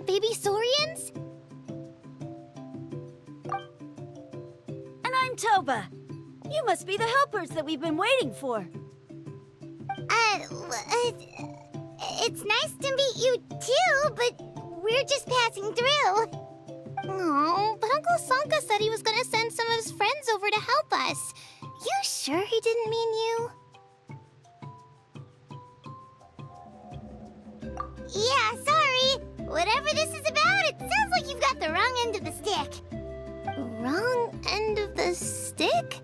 baby saurians? And I'm Toba. You must be the helpers that we've been waiting for. It's nice to meet you too, but we're just passing through. Oh, but Uncle Sanka said he was gonna send some of his friends over to help us. You sure he didn't mean you? Yeah, sorry. Whatever this is about, it sounds like you've got the wrong end of the stick. Wrong end of the stick?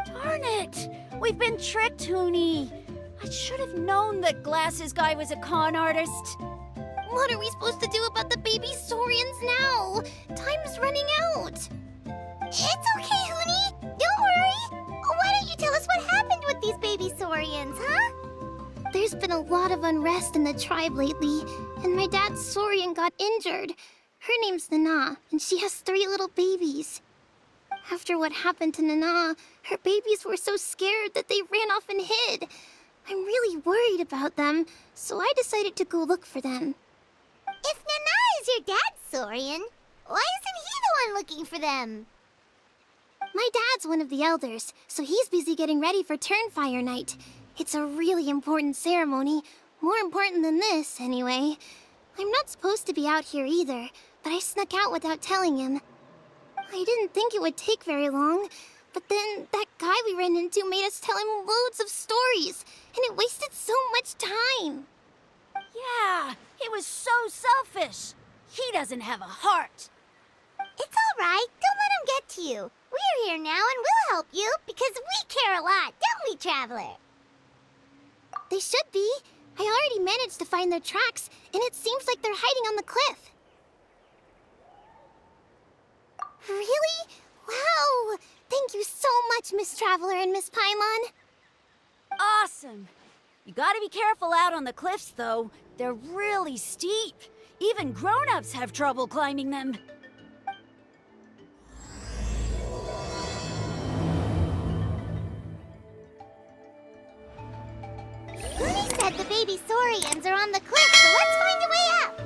Darn it! We've been tricked, Hoonie. I should have known that Glasses Guy was a con artist. What are we supposed to do about the baby saurians now? Time's running out. It's okay, Hoonie. Don't worry. Why don't you tell us what happened with these baby saurians, huh? There's been a lot of unrest in the tribe lately, and my dad's saurian got injured. Her name's Nana, and she has 3 little babies. After what happened to Nana, her babies were so scared that they ran off and hid. I'm really worried about them, so I decided to go look for them. If Nana is your dad's saurian, why isn't he the one looking for them? My dad's one of the elders, so he's busy getting ready for Turnfire Night. It's a really important ceremony, more important than this, anyway. I'm not supposed to be out here either, but I snuck out without telling him. I didn't think it would take very long, but then that guy we ran into made us tell him loads of stories, and it wasted so much time. Yeah, he was so selfish. He doesn't have a heart. It's all right. Don't let him get to you. We're here now and we'll help you because we care a lot, don't we, Traveler? They should be. I already managed to find their tracks, and it seems like they're hiding on the cliff. Really? Wow! Thank you so much, Miss Traveler and Miss Paimon. Awesome. You gotta be careful out on the cliffs, though. They're really steep. Even grown-ups have trouble climbing them. Looney said the baby saurians are on the cliff, so let's find a way up.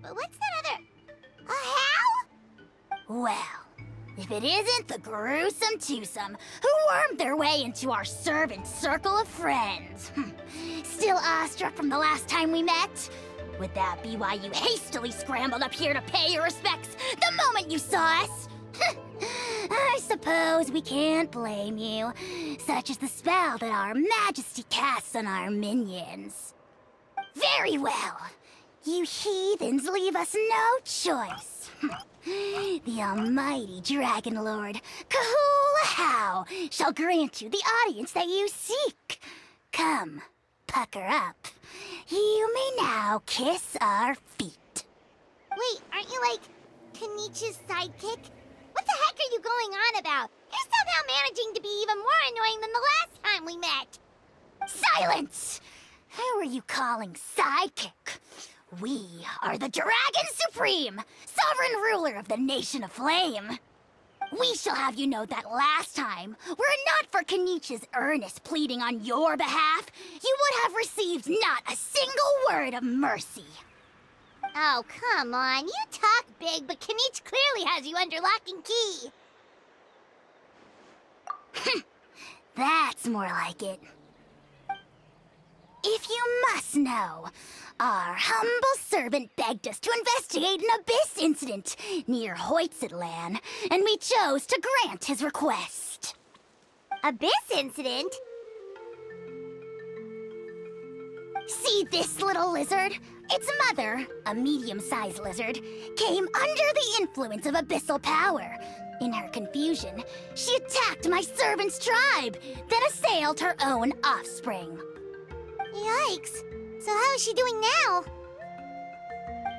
But what's that other... a how? Well, if it isn't the gruesome twosome who wormed their way into our servant circle of friends. Still awestruck from the last time we met? Would that be why you hastily scrambled up here to pay your respects the moment you saw us? I suppose we can't blame you. Such is the spell that our majesty casts on our minions. Very well. You heathens leave us no choice. The almighty Dragon Lord, Kahula shall grant you the audience that you seek. Come, pucker up. You may now kiss our feet. Wait, aren't you like Kenichi's sidekick? What the heck are you going on about? You're somehow managing to be even more annoying than the last time we met. Silence! Who are you calling sidekick? We are the Dragon Supreme, sovereign ruler of the Nation of Flame. We shall have you know that last time, were it not for Kenichi's earnest pleading on your behalf, you would have received not a single word of mercy. Oh, come on. You talk big, but Kinich clearly has you under lock and key. That's more like it. If you must know, our humble servant begged us to investigate an abyss incident near Huitztlan, and we chose to grant his request. Abyss incident? See this little lizard? Its mother, a medium-sized lizard, came under the influence of abyssal power. In her confusion, she attacked my servant's tribe, then assailed her own offspring. Yikes. So how is she doing now?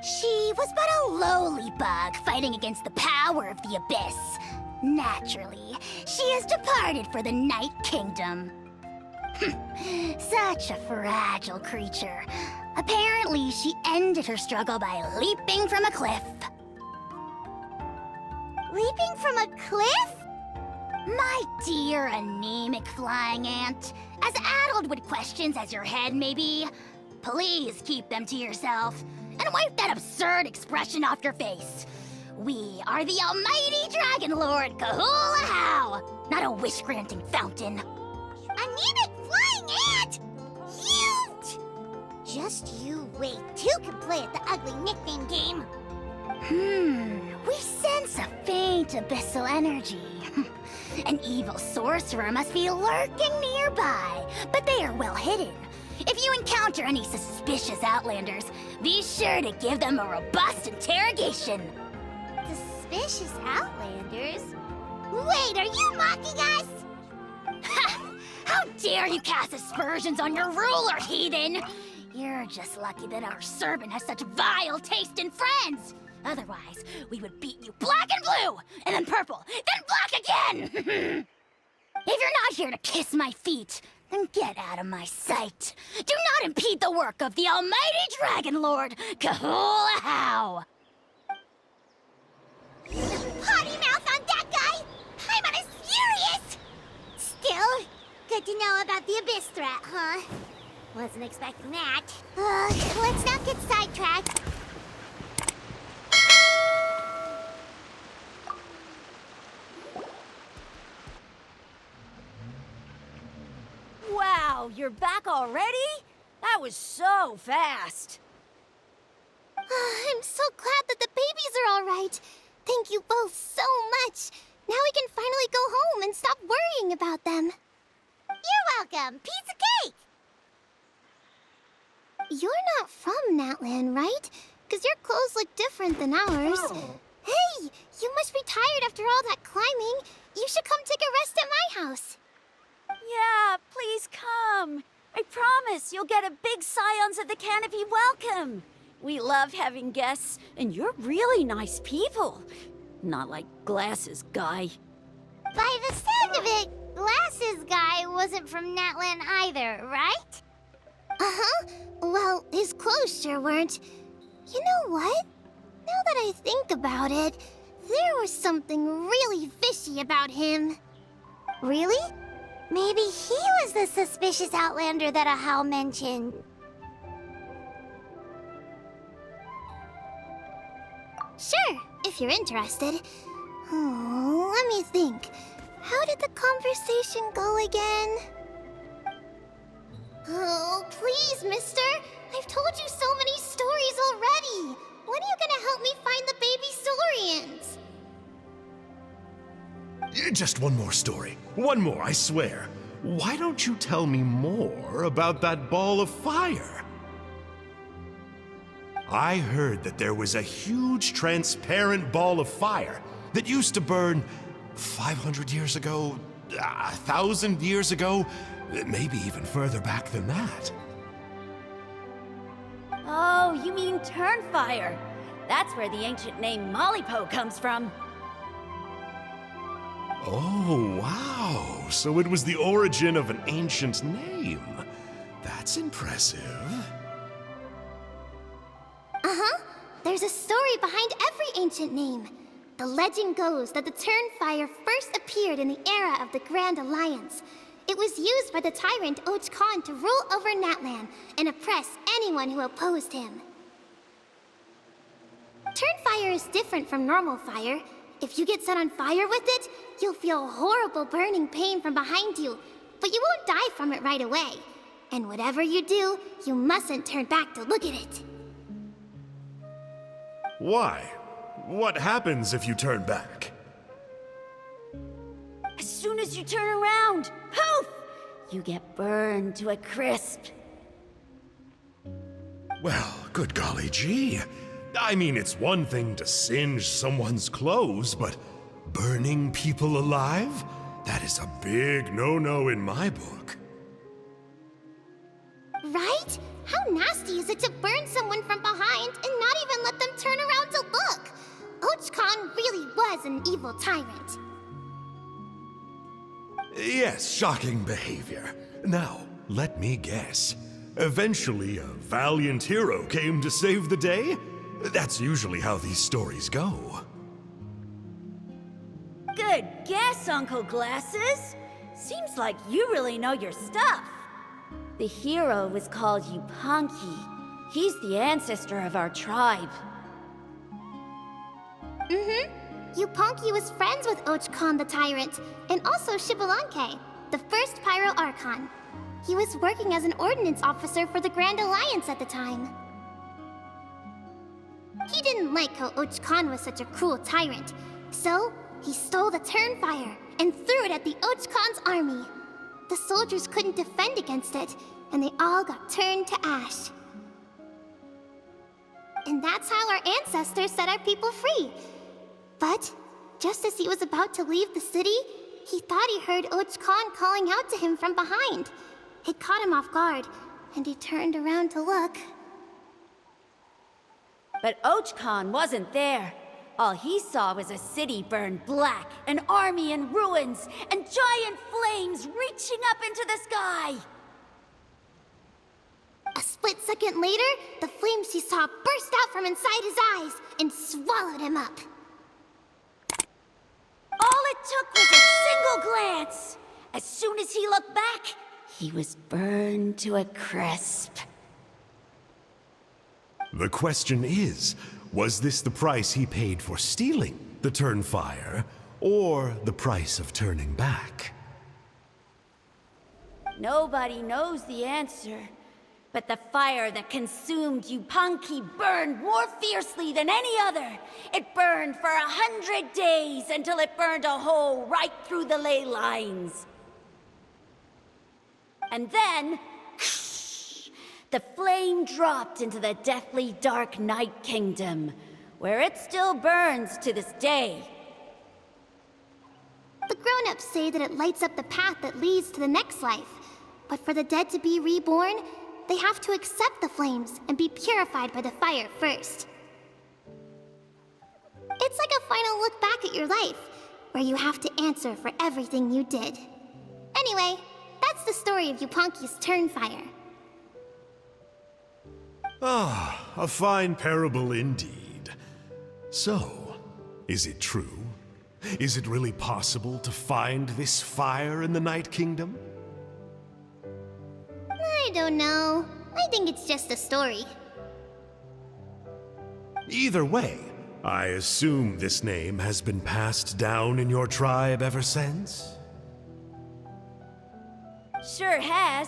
She was but a lowly bug fighting against the power of the abyss. Naturally, she has departed for the Night Kingdom. Such a fragile creature. Apparently, she ended her struggle by leaping from a cliff. Leaping from a cliff? My dear anemic flying ant, as addled with questions as your head may be, please keep them to yourself and wipe that absurd expression off your face. We are the almighty Dragon Lord Kahula-How, not a wish-granting fountain. Anemic flying ant! Huge! Just you wait. Two can play at the ugly nickname game. We sense a faint abyssal energy. An evil sorcerer must be lurking nearby, but they are well hidden. If you encounter any suspicious outlanders, be sure to give them a robust interrogation. Suspicious outlanders? Wait, are you mocking us? Ha! How dare you cast aspersions on your ruler, heathen! You're just lucky that our servant has such vile taste in friends. Otherwise, we would beat you black and blue, and then purple, then black again! If you're not here to kiss my feet, then get out of my sight. Do not impede the work of the almighty Dragon Lord, Kahula-How! Potty mouth on that guy! I'm on his furious! Still, good to know about the abyss threat, huh? Wasn't expecting that. Let's not get sidetracked. Wow, you're back already? That was so fast. I'm so glad that the babies are all right. Thank you both so much. Now we can finally go home and stop worrying about them. You're welcome. Piece of cake! You're not from Natlan, right? Because your clothes look different than ours. Hey, you must be tired after all that climbing. You should come take a rest at my house. Yeah, please come. I promise you'll get a big Scions of the Canopy welcome. We love having guests, and you're really nice people. Not like Glasses Guy. By the sound of it, Glasses Guy wasn't from Natlan either, right? Uh-huh. Well, his clothes sure weren't. You know what? Now that I think about it, there was something really fishy about him. Really? Maybe he was the suspicious outlander that Ahau mentioned. Sure, if you're interested. Oh, let me think. How did the conversation go again? Oh, please, mister. I've told you so many stories already. When are you gonna help me find the baby Saurians? Just one more story. One more, I swear. Why don't you tell me more about that ball of fire? I heard that there was a huge transparent ball of fire that used to burn 500 years ago, 1,000 years ago, maybe even further back than that. Oh, you mean Turnfire. That's where the ancient name Mollypo comes from. Oh, wow. So it was the origin of an ancient name. That's impressive. Uh-huh. There's a story behind every ancient name. The legend goes that the Turnfire first appeared in the era of the Grand Alliance. It was used by the tyrant Och Khan to rule over Natlan and oppress anyone who opposed him. Turnfire is different from normal fire. If you get set on fire with it, you'll feel horrible burning pain from behind you, but you won't die from it right away. And whatever you do, you mustn't turn back to look at it. Why? What happens if you turn back? As soon as you turn around, poof! You get burned to a crisp. Well, good golly gee. I mean, it's one thing to singe someone's clothes, but burning people alive? That is a big no-no in my book. Right? How nasty is it to burn someone from behind and not even let them turn around to look? Ochkon really was an evil tyrant. Yes, shocking behavior. Now, let me guess. Eventually, a valiant hero came to save the day? That's usually how these stories go. Good guess, Uncle Glasses. Seems like you really know your stuff. The hero was called Yupanqui. He's the ancestor of our tribe. Yupanqui was friends with Ochkon the Tyrant, and also Shibalanke, the first Pyro Archon. He was working as an ordnance officer for the Grand Alliance at the time. He didn't like how Ochkon was such a cruel tyrant, so he stole the Turnfire and threw it at the Ochkon's army. The soldiers couldn't defend against it, and they all got turned to ash. And that's how our ancestors set our people free. But just as he was about to leave the city, he thought he heard Ochkon calling out to him from behind. It caught him off guard, and he turned around to look. But Ochkon wasn't there. All he saw was a city burned black, an army in ruins, and giant flames reaching up into the sky. A split second later, the flames he saw burst out from inside his eyes and swallowed him up. All it took was a single glance. As soon as he looked back, he was burned to a crisp. The question is, was this the price he paid for stealing the Turnfire, or the price of turning back? Nobody knows the answer. But the fire that consumed Yupanqui burned more fiercely than any other. It burned for 100 days until it burned a hole right through the ley lines. And then, the flame dropped into the deathly dark Night Kingdom, where it still burns to this day. The grown-ups say that it lights up the path that leads to the next life. But for the dead to be reborn, they have to accept the flames and be purified by the fire first. It's like a final look back at your life, where you have to answer for everything you did. Anyway, that's the story of Yupanqui's Turnfire. Ah, a fine parable indeed. So, is it true? Is it really possible to find this fire in the Night Kingdom? I don't know. I think it's just a story. Either way, I assume this name has been passed down in your tribe ever since? Sure has.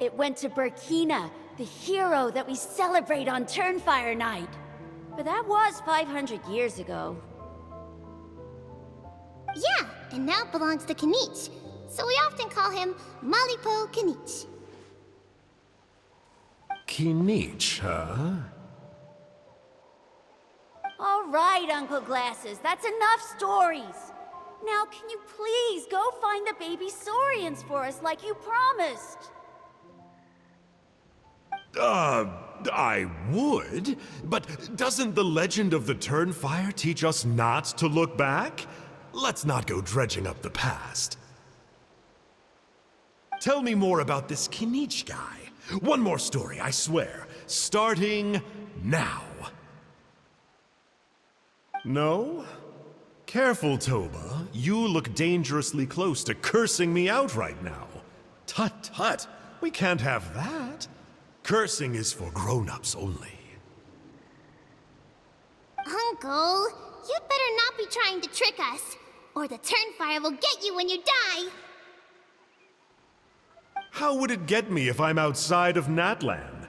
It went to Burkina, the hero that we celebrate on Turnfire Night. But that was 500 years ago. Yeah, and now it belongs to Kanich. So we often call him Malipo Kanich. Kinich, huh? All right, Uncle Glasses, that's enough stories. Now, can you please go find the baby saurians for us like you promised? I would, but doesn't the legend of the Turnfire teach us not to look back? Let's not go dredging up the past. Tell me more about this Kinich guy. One more story, I swear. Starting now. No? Careful, Toba. You look dangerously close to cursing me out right now. Tut tut. We can't have that. Cursing is for grown-ups only. Uncle, you'd better not be trying to trick us, or the Turnfire will get you when you die. How would it get me if I'm outside of Natlan?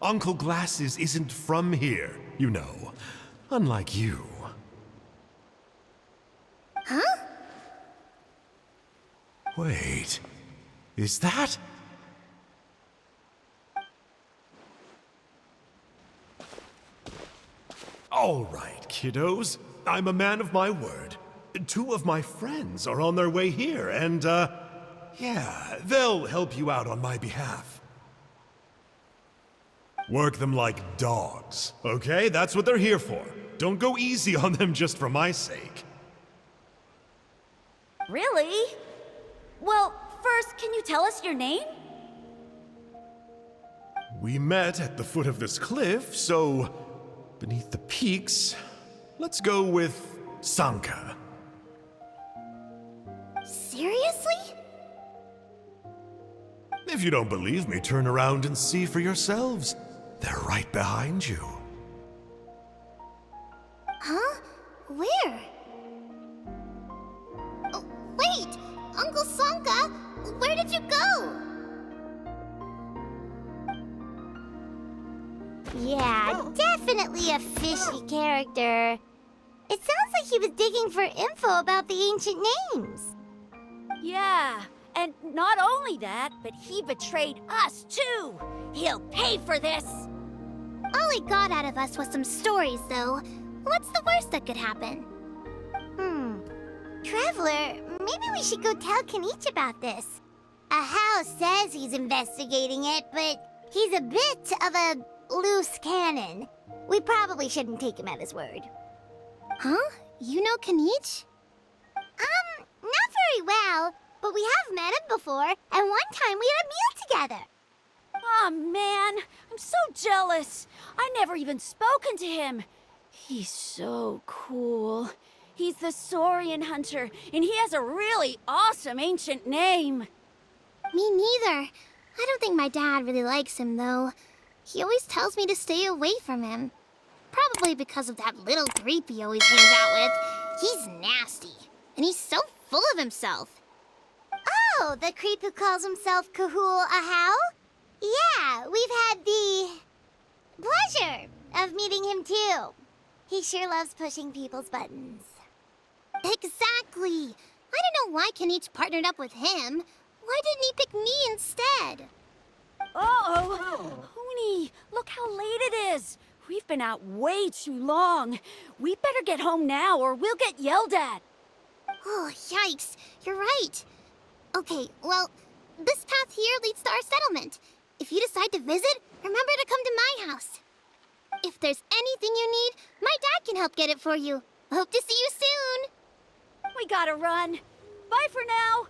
Uncle Glasses isn't from here, you know. Unlike you. Huh? Wait, is that? All right, kiddos. I'm a man of my word. 2 of my friends are on their way here, and, yeah, they'll help you out on my behalf. Work them like dogs, okay? That's what they're here for. Don't go easy on them just for my sake. Really? Well, first, can you tell us your name? We met at the foot of this cliff, so beneath the peaks, let's go with Sanka. Seriously? If you don't believe me, turn around and see for yourselves. They're right behind you. Huh? Where? Oh, wait! Uncle Sanka, where did you go? Yeah, definitely a fishy character. It sounds like he was digging for info about the ancient names. Yeah, and not only that, but he betrayed us too. He'll pay for this. All he got out of us was some stories, though. What's the worst that could happen? Traveler, maybe we should go tell Kenichi about this. Ahau says he's investigating it, but he's a bit of a loose cannon. We probably shouldn't take him at his word. Huh? You know Kenichi? Not very well, but we have met him before, and one time we had a meal together. Aw, man, I'm so jealous. I never even spoken to him. He's so cool. He's the Saurian hunter, and he has a really awesome ancient name. Me neither. I don't think my dad really likes him, though. He always tells me to stay away from him. Probably because of that little creep he always hangs out with. He's nasty, and he's so full of himself. Oh, the creep who calls himself Kahul Ahau? Yeah, we've had the pleasure of meeting him too. He sure loves pushing people's buttons. Exactly. I don't know why Kenichi partnered up with him. Why didn't he pick me instead? Uh-oh. Huni, look how late it is. We've been out way too long. We better get home now or we'll get yelled at. Oh, yikes. You're right. Okay, well, this path here leads to our settlement. If you decide to visit, remember to come to my house. If there's anything you need, my dad can help get it for you. Hope to see you soon. We gotta run. Bye for now.